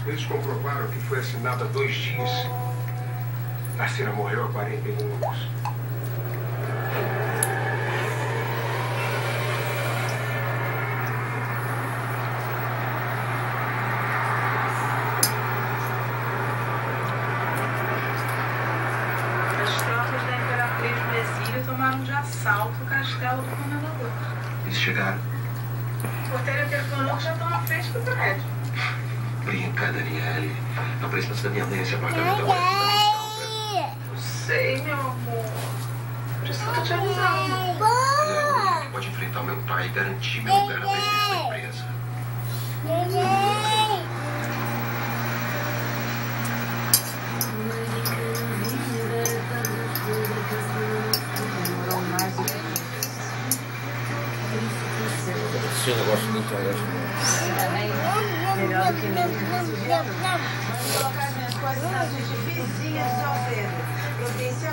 Eles comprovaram que foi assinado há 2 dias. A Cira morreu há 41 anos. As tropas da Imperatriz Brasília tomaram de assalto o castelo do comendador. Eles chegaram. O porteiro telefonou que já estão na frente do prédio. Brinca, Daniele. A presença da minha mãe nesse apartamento agora é fundamental. Eu sei, meu amor. Por isso que eu tô te avisando. Ela é a única que pode enfrentar meu pai e garantir meu lugar na presidência da empresa. Esse negócio da internet, Melhor do que mesmo. Vamos colocar as minhas coisas na suíte vizinha do seu Alfredo.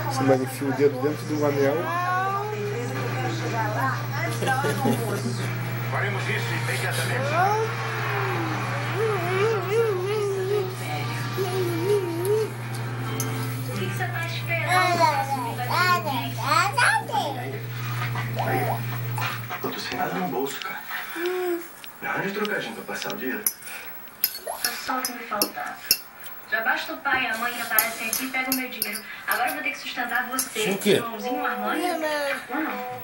Você vai enfiar o dedo dentro do anel. Eu quero chegar lá antes da hora do almoço. Faremos isso imediatamente. O que você tá esperando pra subir daqui? Aí, eu tô sem nada no bolso, cara. Me arranja trocadinho pra passar o dia. É só o que me faltava. Já basta o pai e a mãe que aparecem aqui e pegam meu dinheiro. Agora eu vou ter que sustentar você, Sim, o quê? irmãozinho Armani. Não,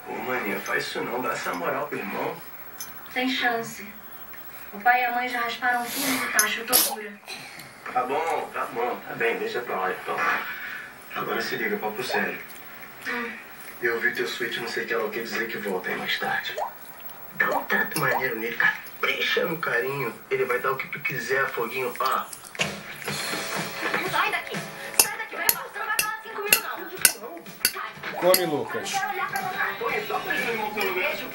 Ô, maninha, faz isso não. Dá essa moral pro irmão. sem chance. O pai e a mãe já rasparam tudo no tacho, eu tô dura. Tá bom. Tá bem, deixa pra lá então. Agora se liga, papo sério. Eu vi teu suíte, não sei o que ela quer dizer que volta aí mais tarde. Dá um trato maneiro nele, capricha no carinho. Ele vai dar o que tu quiser, foguinho, ó. Sai daqui, vai embora, você não vai falar assim comigo não. Come, Lucas. Eu quero olhar pra você. Põe só pra esse irmão pelo menos. Beijo,